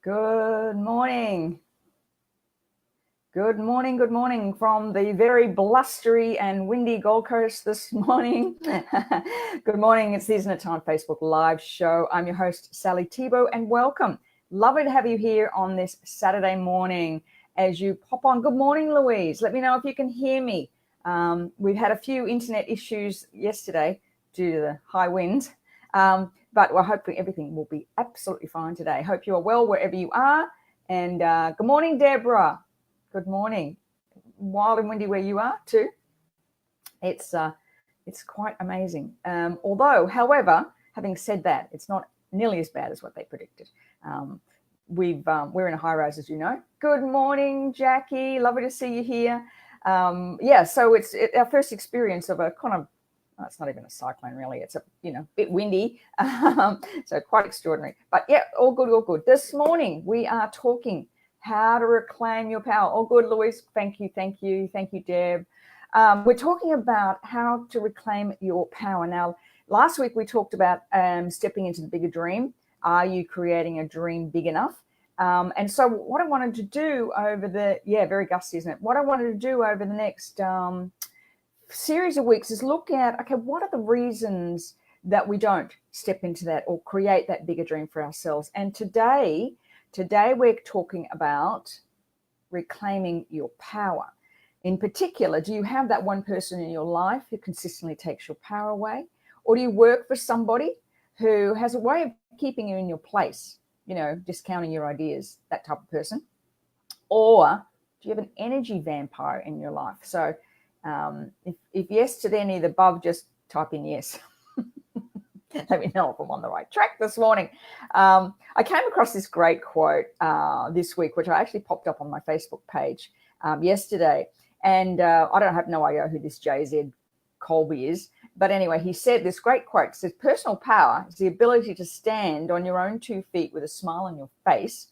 Good morning. Good morning from the very blustery and windy Gold Coast this morning. Good morning, it's the Isn't It Time Facebook Live show. I'm your host, Sally Thibault, and welcome. Lovely to have you here on this Saturday morning as you pop on. Good morning, Louise. Let me know if you can hear me. We've had a few internet issues yesterday due to the high winds, but we're hoping everything will be absolutely fine today. Hope you are well wherever you are. And good morning, Deborah. Good morning. Wild and windy where you are too. It's quite amazing. However, having said that, it's not nearly as bad as what they predicted. We're in a high rise, as you know. Good morning, Jackie. Lovely to see you here. So it's our first experience of a kind of, it's not even a cyclone really. It's a bit windy, so quite extraordinary. But yeah, all good, all good. This morning we are talking how to reclaim your power. All good, Louise. Thank you, Deb. We're talking about how to reclaim your power. Now, last week we talked about stepping into the bigger dream. Are you creating a dream big enough? And so what I wanted to do over very gusty, isn't it? What I wanted to do over the next series of weeks is look at, okay, what are the reasons that we don't step into that or create that bigger dream for ourselves? And today we're talking about reclaiming your power. In particular, do you have that one person in your life who consistently takes your power away? Or do you work for somebody who has a way of keeping you in your place, discounting your ideas, that type of person? Or do you have an energy vampire in your life? So if yes to any of the above, just type in yes. Let me know if I'm on the right track this morning. I came across this great quote this week, which I actually popped up on my Facebook page yesterday. And I don't have no idea who this JZ Colby is. But anyway, he said this great quote. It says, personal power is the ability to stand on your own 2 feet with a smile on your face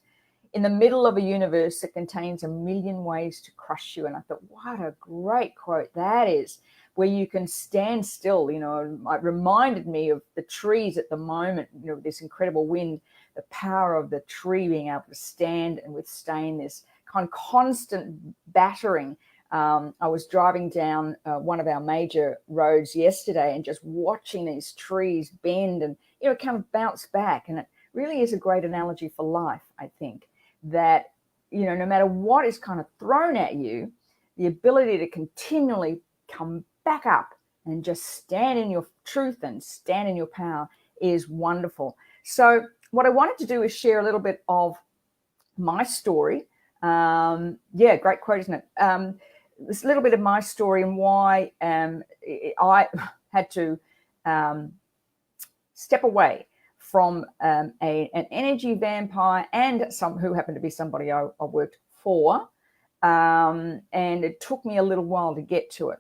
in the middle of a universe that contains a million ways to crush you. And I thought, what a great quote that is, where you can stand still. It reminded me of the trees at the moment, this incredible wind, the power of the tree being able to stand and withstand this kind of constant battering. I was driving down one of our major roads yesterday and just watching these trees bend and, kind of bounce back. And it really is a great analogy for life, I think, that, no matter what is kind of thrown at you, the ability to continually come back up and just stand in your truth and stand in your power is wonderful. So what I wanted to do is share a little bit of my story. Great quote, isn't it? This little bit of my story and why I had to step away from an energy vampire and who happened to be somebody I worked for. And it took me a little while to get to it.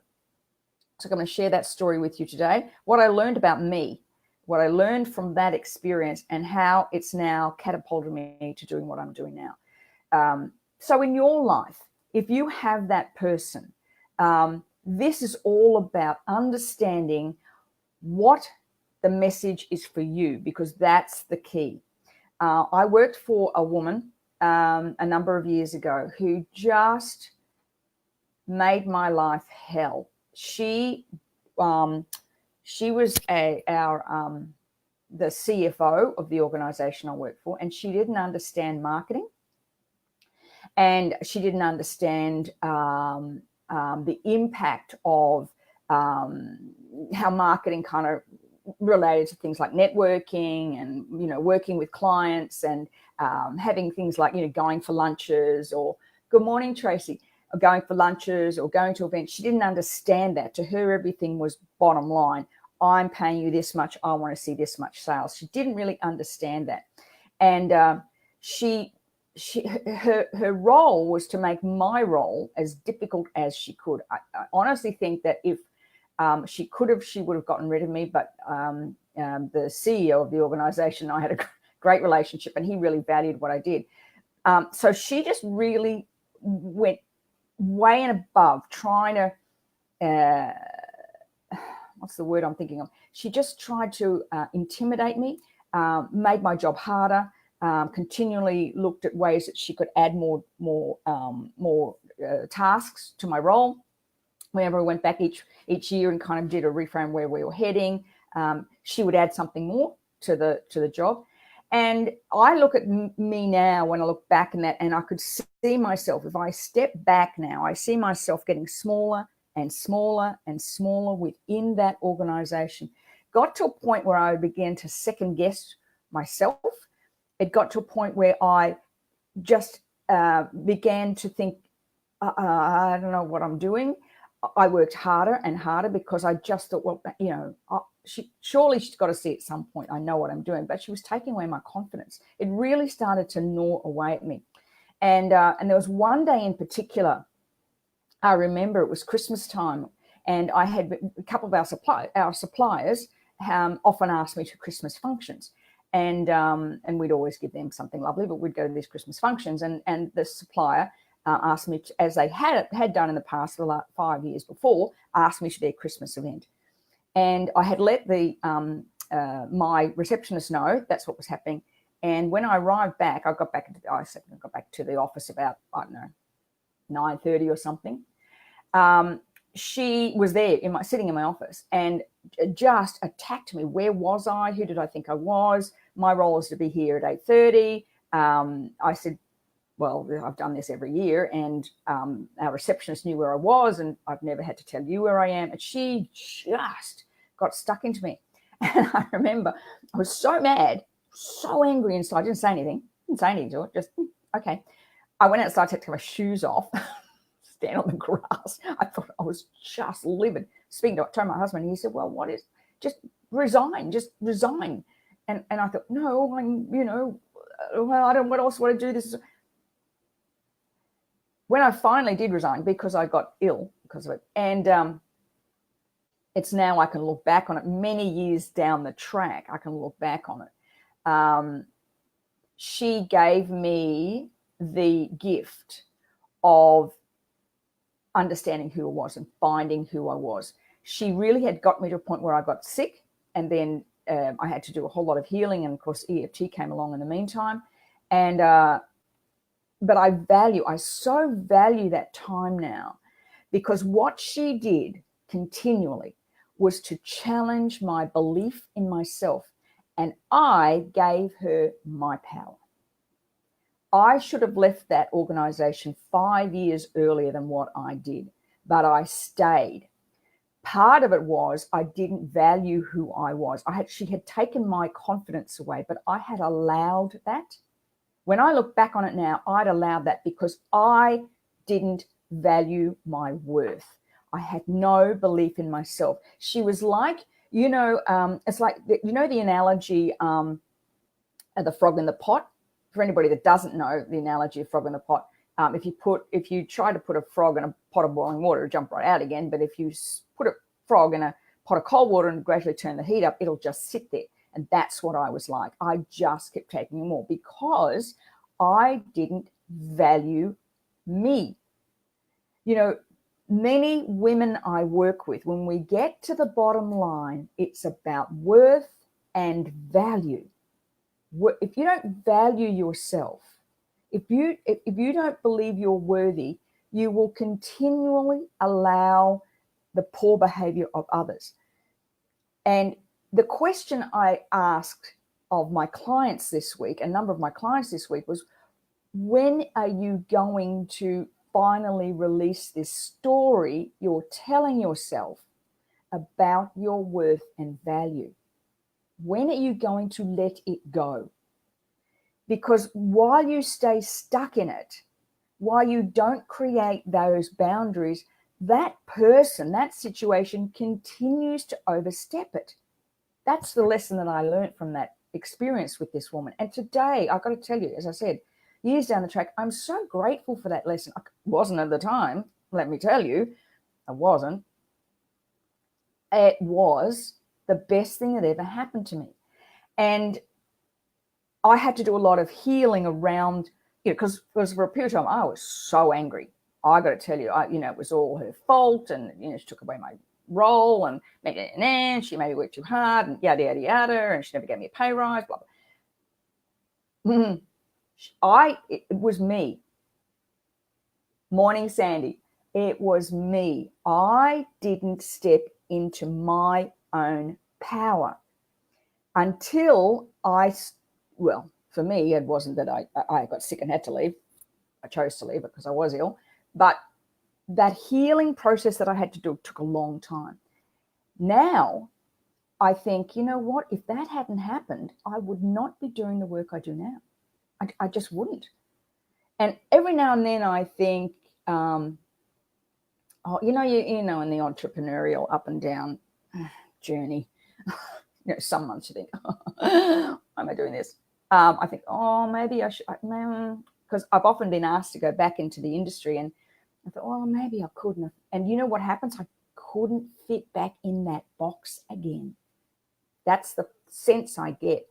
So I'm going to share that story with you today. What I learned about me, what I learned from that experience, and how it's now catapulted me to doing what I'm doing now. So in your life, if you have that person, this is all about understanding what the message is for you, because that's the key. I worked for a woman a number of years ago who just made my life hell. She was the CFO of the organization I worked for, and she didn't understand marketing, and she didn't understand the impact of how marketing kind of related to things like networking and working with clients and having things like going for lunches, or good morning, Tracy, or going for lunches or going to events. She didn't understand that. To her, everything was bottom line. I'm paying you this much. I want to see this much sales. She didn't really understand that. And her role was to make my role as difficult as she could. I honestly think that if she would have gotten rid of me. But the CEO of the organization, I had a great relationship, and he really valued what I did. So she just really went way and above trying to, what's the word I'm thinking of? She just tried to intimidate me, made my job harder, continually looked at ways that she could add more tasks to my role. Whenever I went back each year and kind of did a reframe where we were heading, she would add something more to the job. And I look at me now when I look back in that, and I could see myself, if I step back now, I see myself getting smaller and smaller and smaller within that organization. Got to a point where I began to second guess myself. It got to a point where I just began to think, I don't know what I'm doing. I worked harder and harder because I just thought, well, you know, she's got to see at some point I know what I'm doing. But she was taking away my confidence. It really started to gnaw away at me. And there was one day in particular, I remember it was Christmas time, and I had a couple of our suppliers often asked me to Christmas functions. And we'd always give them something lovely, but we'd go to these Christmas functions, and the supplier asked me, as they had done in the past, the last 5 years before, asked me to their Christmas event. And I had let my receptionist know that's what was happening. And when I arrived back, I got back to the office about, I don't know, 9:30 or something. She was there sitting in my office and just attacked me. Where was I? Who did I think I was? My role is to be here at 8:30. I said, well, I've done this every year, and our receptionist knew where I was, and I've never had to tell you where I am. And she just got stuck into me. And I remember I was so mad, so angry inside. I didn't say anything to it, just, okay. I went outside to take my shoes off, stand on the grass. I thought I was just livid. Told my husband, he said, well, just resign. And I thought, no, well, I don't, what else would I do? This is. When I finally did resign, because I got ill because of it, and it's now I can look back on it many years down the track. I can look back on it. She gave me the gift of understanding who I was and finding who I was. She really had got me to a point where I got sick, and then I had to do a whole lot of healing, and of course EFT came along in the meantime. And but I so value that time now, because what she did continually was to challenge my belief in myself, and I gave her my power. I should have left that organization 5 years earlier than what I did, but I stayed. Part of it was I didn't value who I was. She had taken my confidence away, but I had allowed that. When I look back on it now, I'd allowed that because I didn't value my worth. I had no belief in myself. She was like, it's like, the analogy of the frog in the pot. For anybody that doesn't know the analogy of frog in the pot, if you try to put a frog in a pot of boiling water, it'll jump right out again. But if you put a frog in a pot of cold water and gradually turn the heat up, it'll just sit there. And that's what I was like. I just kept taking more because I didn't value me. Many women I work with, when we get to the bottom line, it's about worth and value. If you don't value yourself, if you don't believe you're worthy, you will continually allow the poor behavior of others. And the question I asked of my clients this week, a number of my clients this week, was, when are you going to finally release this story you're telling yourself about your worth and value? When are you going to let it go? Because while you stay stuck in it, while you don't create those boundaries, that person, that situation continues to overstep it. That's the lesson that I learned from that experience with this woman. And today, I've got to tell you, as I said, years down the track, I'm so grateful for that lesson. I wasn't at the time, let me tell you, I wasn't. It was the best thing that ever happened to me. And I had to do a lot of healing around, because for a period of time, I was so angry. I got to tell you, it was all her fault, and she took away my role, and she made me work too hard, and yada yada yada, and she never gave me a pay rise, blah blah. It was me. Morning, Sandy. It was me. I didn't step into my own power until for me, it wasn't that I got sick and had to leave. I chose to leave it because I was ill. But that healing process that I had to do took a long time. Now, I think, you know what? If that hadn't happened, I would not be doing the work I do now. I just wouldn't. And every now and then I think, in the entrepreneurial up and down journey, some months you think, why am I doing this? I think, maybe I should, because I've often been asked to go back into the industry, and I thought, maybe I couldn't. And you know what happens? I couldn't fit back in that box again. That's the sense I get.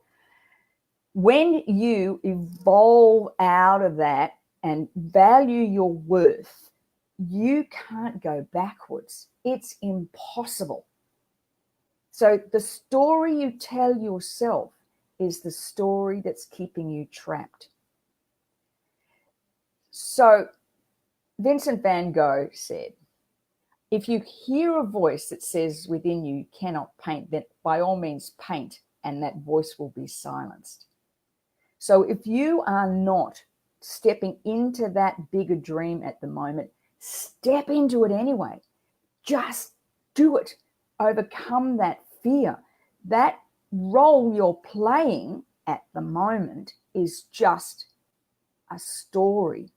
When you evolve out of that and value your worth, you can't go backwards. It's impossible. So the story you tell yourself is the story that's keeping you trapped. So Vincent van Gogh said, if you hear a voice that says within you cannot paint, then by all means paint, and that voice will be silenced. So if you are not stepping into that bigger dream at the moment, step into it anyway. Just do it. Overcome that fear. That role you're playing at the moment is just a story.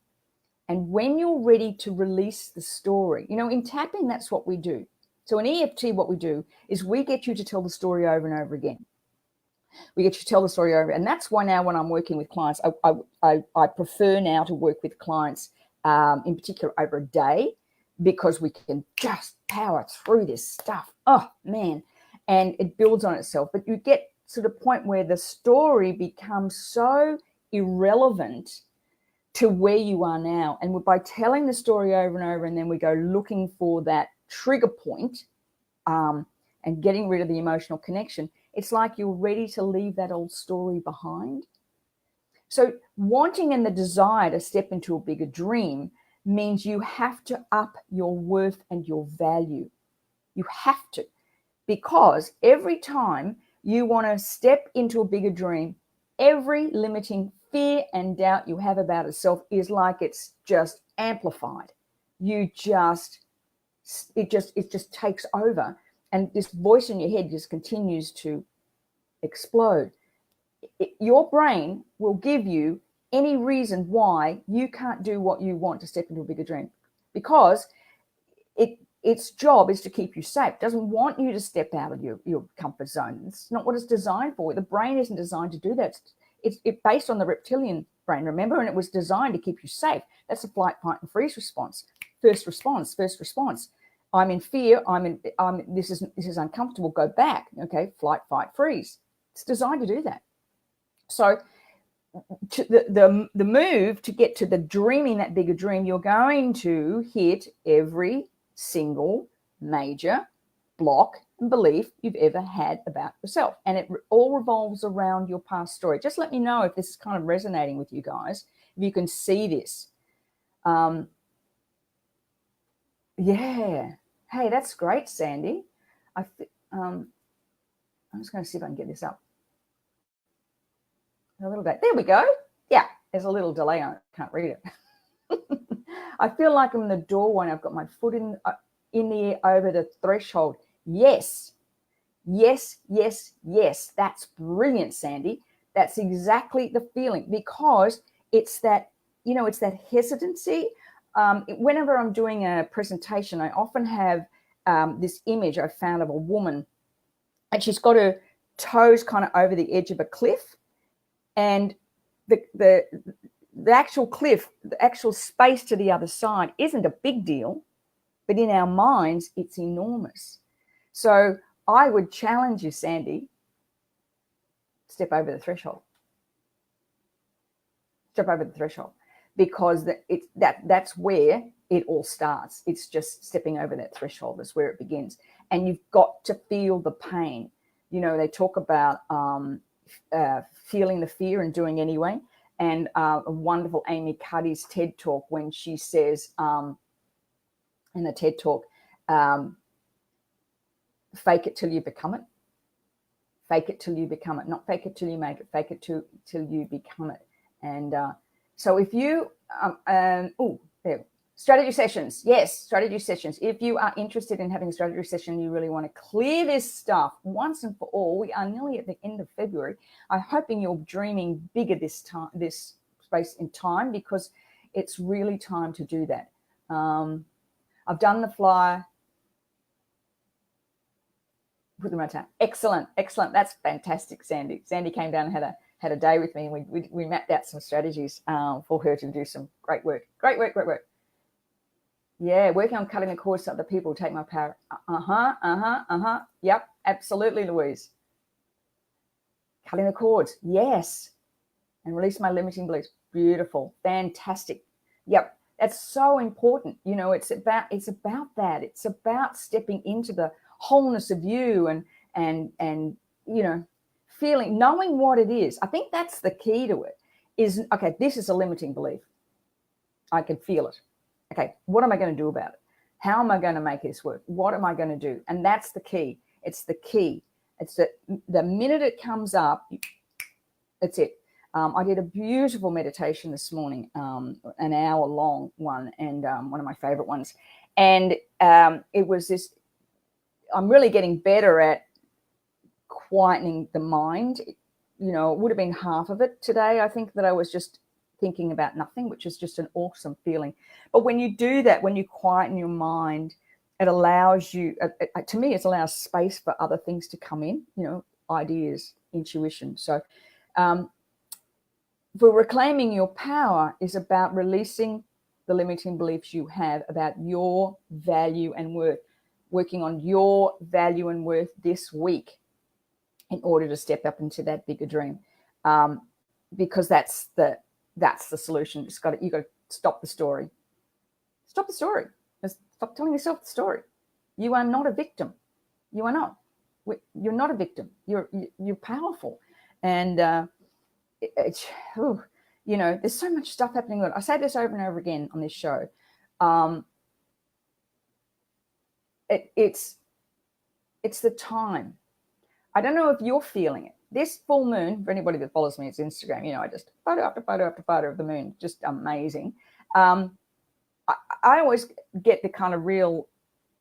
And when you're ready to release the story, in tapping, that's what we do. So in EFT, what we do is we get you to tell the story over and over again. We get you to tell the story over. And that's why now when I'm working with clients, I prefer now to work with clients in particular over a day, because we can just power through this stuff. Oh, man. And it builds on itself. But you get to the point where the story becomes so irrelevant to where you are now. And by telling the story over and over, and then we go looking for that trigger point and getting rid of the emotional connection, it's like you're ready to leave that old story behind. So wanting and the desire to step into a bigger dream means you have to up your worth and your value. You have to, because every time you want to step into a bigger dream, every limiting fear and doubt you have about itself is like it's just amplified. It just takes over, and this voice in your head just continues to explode. Your brain will give you any reason why you can't do what you want to step into a bigger dream, because its job is to keep you safe. It doesn't want you to step out of your comfort zone. It's not what it's designed for. The brain isn't designed to do that. It's based on the reptilian brain, remember, and it was designed to keep you safe. That's a flight, fight, and freeze response. First response. I'm in fear. This is uncomfortable. Go back. Okay, flight, fight, freeze. It's designed to do that. So the move to get to the dreaming that bigger dream, you're going to hit every single major block and belief you've ever had about yourself. And it all revolves around your past story. Just let me know if this is kind of resonating with you guys, if you can see this. Yeah. Hey, that's great, Sandy. I'm just going to see if I can get this up. A little bit. There we go. Yeah, there's a little delay on it. Can't read it. I feel like I'm in the doorway. I've got my foot in the air over the threshold. Yes. That's brilliant, Sandy. That's exactly the feeling, because it's that, it's that hesitancy. Whenever I'm doing a presentation, I often have this image I found of a woman, and she's got her toes kind of over the edge of a cliff, and the actual cliff, the actual space to the other side isn't a big deal, but in our minds, it's enormous. So I would challenge you, Sandy, step over the threshold. Step over the threshold, because that's where it all starts. It's just stepping over that threshold. That's where it begins. And you've got to feel the pain. They talk about feeling the fear and doing anyway. And a wonderful Amy Cuddy's TED Talk when she says in the TED Talk, fake it till you become it. Fake it till you become it. Not fake it till you make it. Fake it till you become it. And so if you, strategy sessions. Yes, strategy sessions. If you are interested in having a strategy session, you really want to clear this stuff once and for all. We are nearly at the end of February. I'm hoping you're dreaming bigger this space in time, because it's really time to do that. I've done the flyer. Put them right down. Excellent. That's fantastic, Sandy. Sandy came down and had a day with me, and we mapped out some strategies for her to do some great work. Great work. Yeah, working on cutting the cords so other people take my power. Yep, absolutely, Louise. Cutting the cords, yes. And release my limiting beliefs. Beautiful, fantastic. Yep, that's so important. You know, it's about that. It's about stepping into the wholeness of you and you know, feeling, knowing what it is. I think that's the key to it. Is, okay, this is a limiting belief. I can feel it. Okay, what am I going to do about it? How am I going to make this work? What am I going to do? And that's the key. It's the key. It's the minute it comes up, that's it. I did a beautiful meditation this morning, an hour-long one, and one of my favorite ones. And it was this, I'm really getting better at quietening the mind. You know, it would have been half of it today. I think that I was just thinking about nothing, which is just an awesome feeling. But when you do that, when you quieten your mind, it allows you, to me, it allows space for other things to come in, you know, ideas, intuition. So for reclaiming your power is about releasing the limiting beliefs you have about your value and worth, working on your value and worth this week in order to step up into that bigger dream, because that's the solution. You got to stop the story. Stop the story. Just stop telling yourself the story. You are not a victim. You are not. You're not a victim. You're powerful, and you know, there's so much stuff happening. I say this over and over again on this show. It's the time. I don't know if you're feeling it. This full moon, for anybody that follows me, it's Instagram, you know, I just photo after photo after photo of the moon, just amazing. I always get the kind of real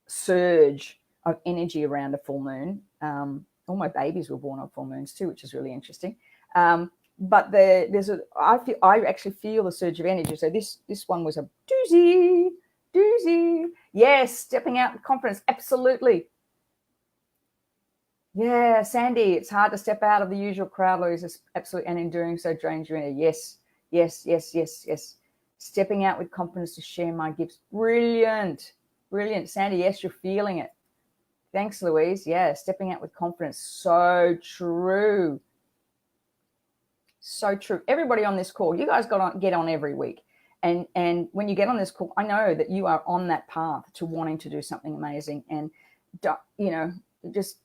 surge of energy around a full moon. All my babies were born on full moons too, which is really interesting. But I actually feel the surge of energy. So this one was a doozy. Yes, stepping out with confidence, absolutely. Yeah, Sandy, it's hard to step out of the usual crowd, Louise, absolutely, and in doing so drains your energy. Yes. Stepping out with confidence to share my gifts. Brilliant. Sandy, yes, you're feeling it. Thanks, Louise. Yeah, stepping out with confidence. So true. Everybody on this call, you guys get on every week. And when you get on this call, I know that you are on that path to wanting to do something amazing. And, you know, just,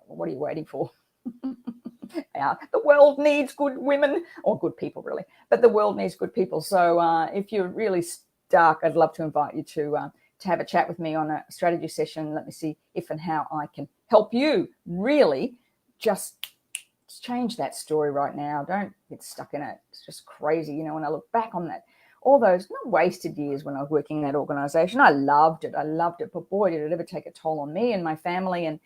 what are you waiting for? The world needs good women, or good people, really. But the world needs good people. So if you're really stuck, I'd love to invite you to have a chat with me on a strategy session. Let me see if and how I can help you really just change that story right now. Don't get stuck in it. It's just crazy. You know, when I look back on that, all those not wasted years when I was working in that organization, I loved it. But boy, did it ever take a toll on me and my family. And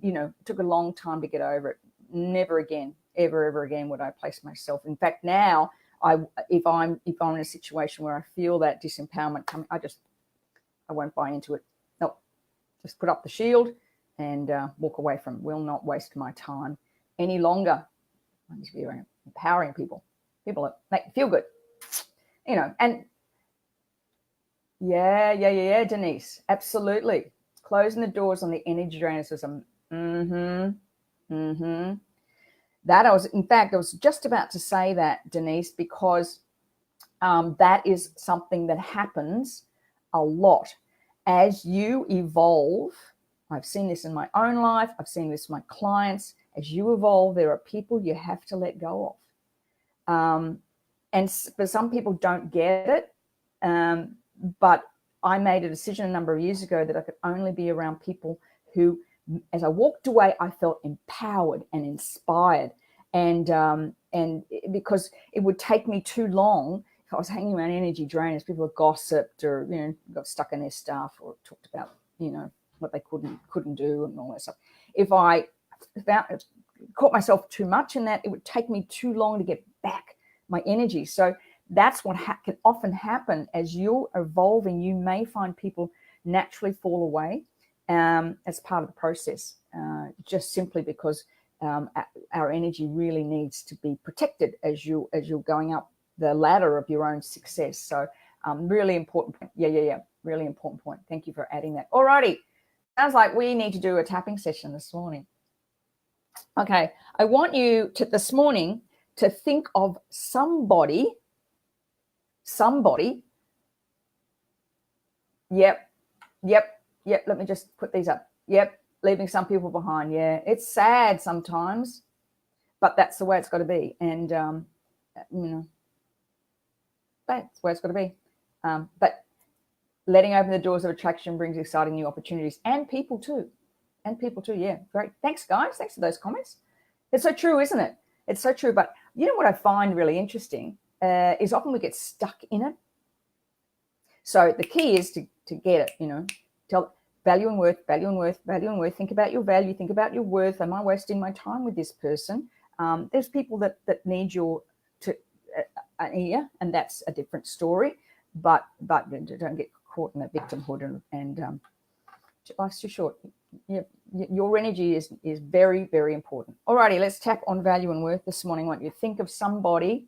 you know, it took a long time to get over it. Never again, ever again would I place myself. In fact, now if I'm in a situation where I feel that disempowerment coming, I won't buy into it. Nope, just put up the shield and walk away from it. Will not waste my time any longer. I need to be around empowering people that make me feel good, you know. And yeah, Denise, absolutely. Closing the doors on the energy drainers system. That I was just about to say that, Denise, because that is something that happens a lot as you evolve. I've seen this in my own life. I've seen this in my clients. As you evolve, there are people you have to let go of. And for some people don't get it, but I made a decision a number of years ago that I could only be around people who, as I walked away, I felt empowered and inspired. And because it would take me too long if I was hanging around energy drainers, people who gossiped or, got stuck in their stuff or talked about, what they couldn't do and all that stuff. If I caught myself too much in that, it would take me too long to get back my energy. So that's what can often happen as you're evolving. You may find people naturally fall away as part of the process, just simply because our energy really needs to be protected as you're going up the ladder of your own success. So really important point. Yeah. Really important point. Thank you for adding that. Alrighty. Sounds like we need to do a tapping session this morning. Okay. I want you to this morning to think of somebody. Yep. Let me just put these up. Yep. Leaving some people behind. Yeah. It's sad sometimes, but that's the way it's got to be. And, that's the way it's got to be. But letting open the doors of attraction brings exciting new opportunities and people too. Yeah. Great. Thanks, guys. Thanks for those comments. It's so true, isn't it? It's so true. But you know what I find really interesting is often we get stuck in it. So the key is to get it, tell value and worth. Think about your value, think about your worth. Am I wasting my time with this person? There's people that need your ear, and that's a different story. But don't get caught in that victimhood and life's too short. Your energy is very, very important. Alrighty, let's tap on value and worth this morning. I want you to think of somebody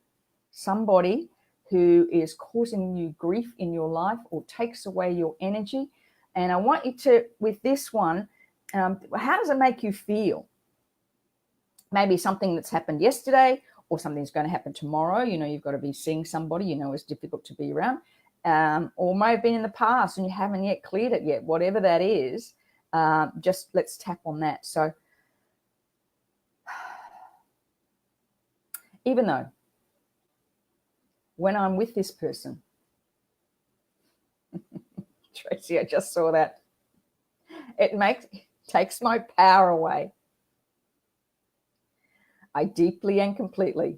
who is causing you grief in your life or takes away your energy. And I want you to, with this one, how does it make you feel? Maybe something that's happened yesterday or something's going to happen tomorrow. You've got to be seeing somebody, it's difficult to be around. Or may have been in the past and you haven't yet cleared it yet. Whatever that is, just let's tap on that. So even though when I'm with this person, Tracy, I just saw that. It takes my power away. I deeply and completely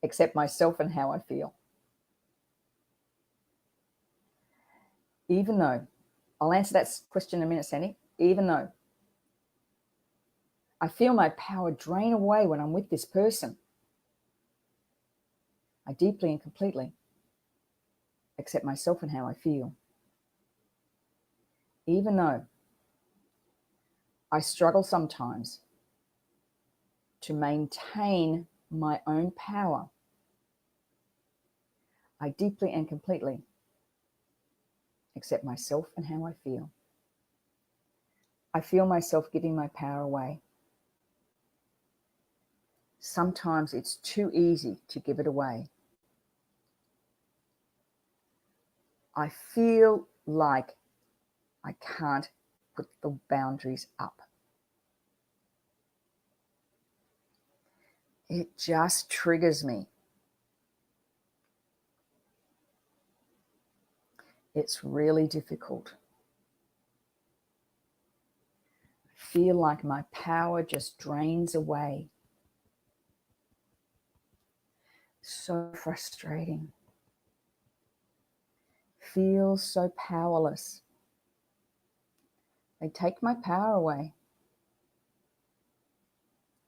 accept myself and how I feel. Even though, I'll answer that question in a minute, Sandy. Even though I feel my power drain away when I'm with this person, I deeply and completely accept myself and how I feel. Even though I struggle sometimes to maintain my own power, I deeply and completely accept myself and how I feel. I feel myself giving my power away. Sometimes it's too easy to give it away. I feel like I can't put the boundaries up. It just triggers me. It's really difficult. I feel like my power just drains away. So frustrating. Feel so powerless. They take my power away.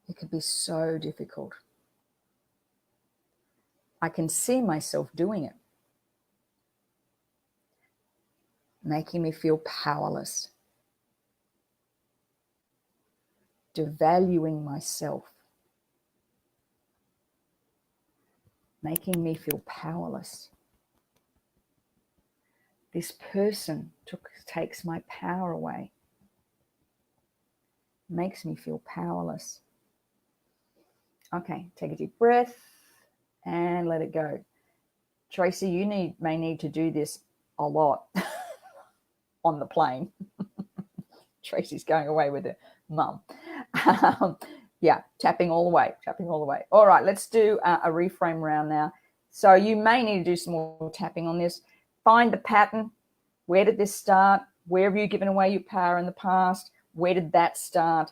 It could be so difficult. I can see myself doing it, making me feel powerless, devaluing myself, making me feel powerless. This person takes my power away, makes me feel powerless. Okay, take a deep breath and let it go. Tracy, you may need to do this a lot on the plane. Tracy's going away with her mum. Yeah, tapping all the way. All right, let's do a reframe round now. So you may need to do some more tapping on this. Find the pattern. Where did this start? Where have you given away your power in the past? Where did that start?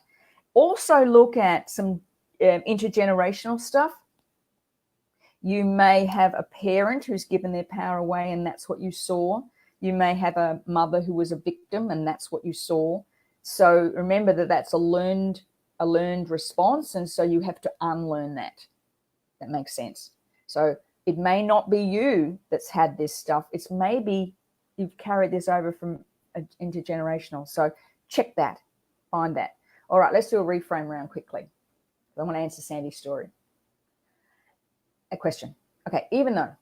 Also look at some intergenerational stuff. You may have a parent who's given their power away and that's what you saw. You may have a mother who was a victim and that's what you saw. So remember that that's a learned response, and so you have to unlearn that. That makes sense. So it may not be you that's had this stuff. It's maybe you've carried this over from intergenerational. So check that, find that. All right, let's do a reframe round quickly. I want to answer Sandy's story. A question. Okay, even though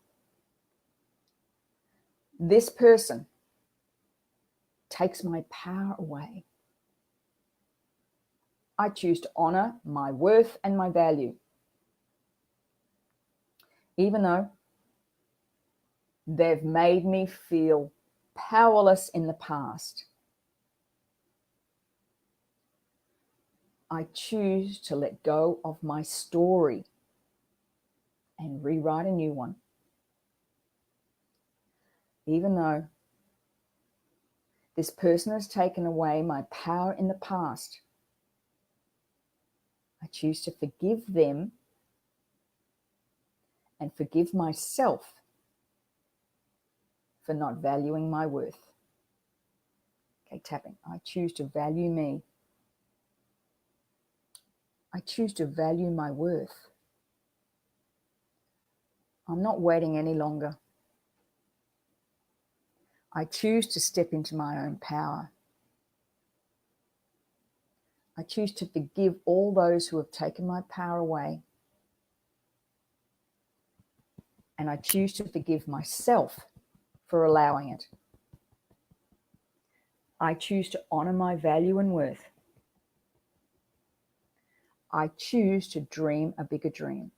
this person takes my power away, I choose to honor my worth and my value. Even though they've made me feel powerless in the past, I choose to let go of my story and rewrite a new one. Even though this person has taken away my power in the past, I choose to forgive them and forgive myself for not valuing my worth. Okay, tapping. I choose to value me. I choose to value my worth. I'm not waiting any longer. I choose to step into my own power. I choose to forgive all those who have taken my power away. And I choose to forgive myself for allowing it. I choose to honor my value and worth. I choose to dream a bigger dream.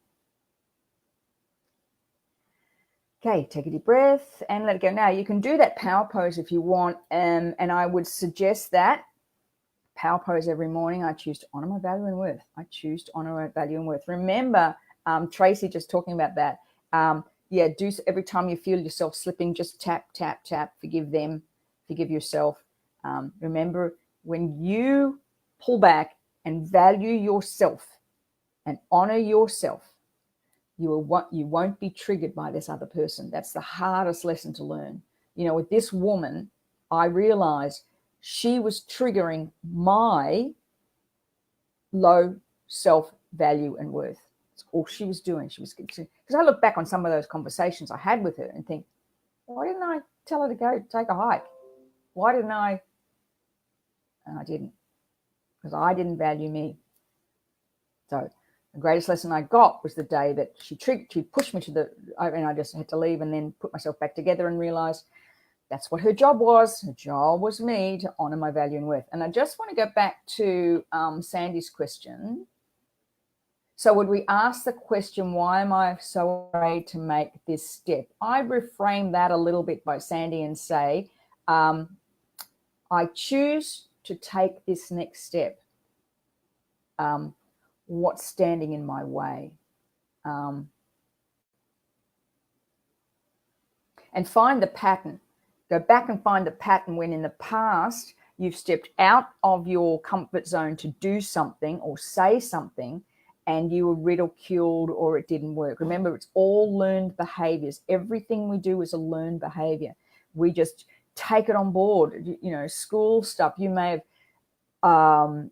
Okay, take a deep breath and let it go. Now, you can do that power pose if you want, and I would suggest that power pose every morning. I choose to honor my value and worth. I choose to honor my value and worth. Remember, Tracy just talking about that. Do every time you feel yourself slipping, just tap, tap, tap. Forgive them, forgive yourself. Remember, when you pull back and value yourself and honor yourself, you won't be triggered by this other person. That's the hardest lesson to learn. You know, with this woman, I realized she was triggering my low self-value and worth. That's all she was doing. Because I look back on some of those conversations I had with her and think, why didn't I tell her to go take a hike? Why didn't I? And I didn't, because I didn't value me. So the greatest lesson I got was the day that she pushed me and I just had to leave and then put myself back together and realize that's what her job was. Her job was me to honor my value and worth. And I just want to go back to Sandy's question. So would we ask the question, why am I so afraid to make this step? I reframe that a little bit by Sandy and say, I choose to take this next step. What's standing in my way? And find the pattern. Go back and find the pattern when in the past you've stepped out of your comfort zone to do something or say something and you were ridiculed or it didn't work. Remember, it's all learned behaviors. Everything we do is a learned behavior. We just take it on board. You know, school stuff, you may have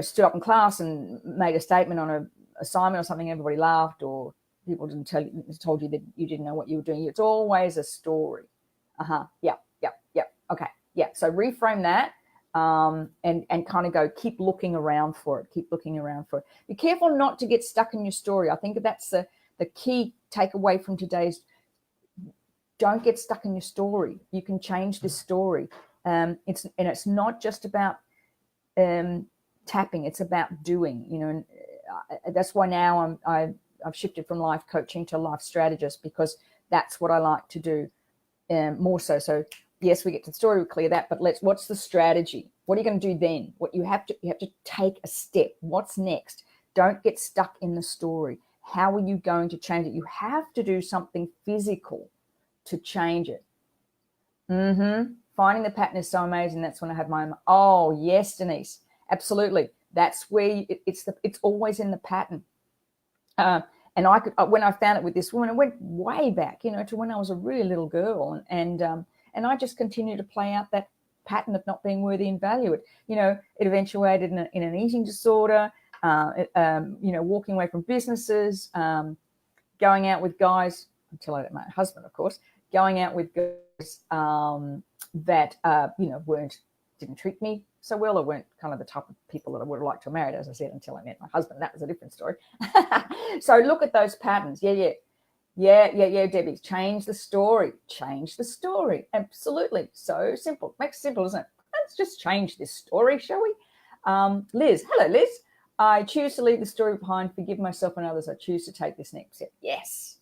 stood up in class and made a statement on an assignment or something, everybody laughed, or people told you that you didn't know what you were doing. It's always a story. Yeah. Okay. Yeah. So reframe that and kind of go, keep looking around for it. Be careful not to get stuck in your story. I think that's the key takeaway from today's. Don't get stuck in your story. You can change this story. It's not just about tapping. It's about doing. You know, and that's why now I've shifted from life coaching to life strategist, because that's what I like to do more so. So yes, we get to the story, we clear that, but what's the strategy? What are you going to do then? You have to take a step. What's next? Don't get stuck in the story. How are you going to change it? You have to do something physical to change it. Finding the pattern is so amazing. That's when I had my, oh yes, Denise, absolutely. That's where it's always in the pattern. And I could, when I found it with this woman, it went way back, to when I was a really little girl, and I just continued to play out that pattern of not being worthy and valued. It eventuated in an eating disorder, walking away from businesses, going out with guys until I met my husband, of course, going out with guys that didn't treat me so well, or weren't kind of the type of people that I would have liked to have married, as I said, until I met my husband. That was a different story. So look at those patterns. Yeah, Debbie. Change the story. Absolutely. So simple. Makes it simple, isn't it? Let's just change this story, shall we? Liz. Hello, Liz. I choose to leave the story behind, forgive myself and others. I choose to take this next step. Yes.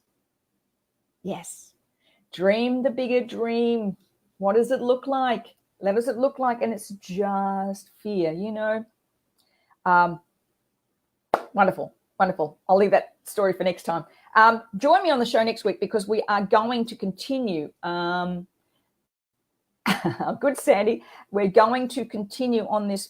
Dream the bigger dream. What does it look like? What does it look like? And it's just fear, Wonderful. I'll leave that story for next time. Join me on the show next week, because we are going to continue. Good, Sandy. We're going to continue on this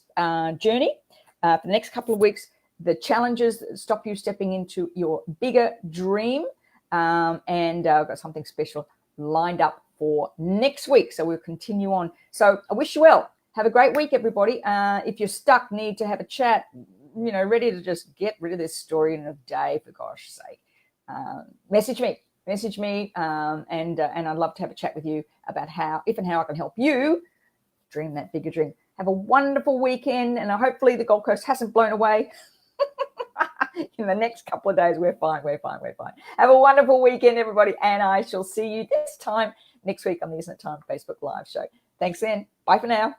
journey for the next couple of weeks. The challenges that stop you stepping into your bigger dream. And I've got something special lined up for next week. So we'll continue on. So I wish you well. Have a great week, everybody. If you're stuck, need to have a chat, ready to just get rid of this story in a day, for gosh sake, message me, and I'd love to have a chat with you about how I can help you dream that bigger dream. Have a wonderful weekend, and hopefully the Gold Coast hasn't blown away. In the next couple of days, we're fine. Have a wonderful weekend, everybody, and I shall see you this time next week on the Isn't It Time Facebook Live show. Thanks then. Bye for now.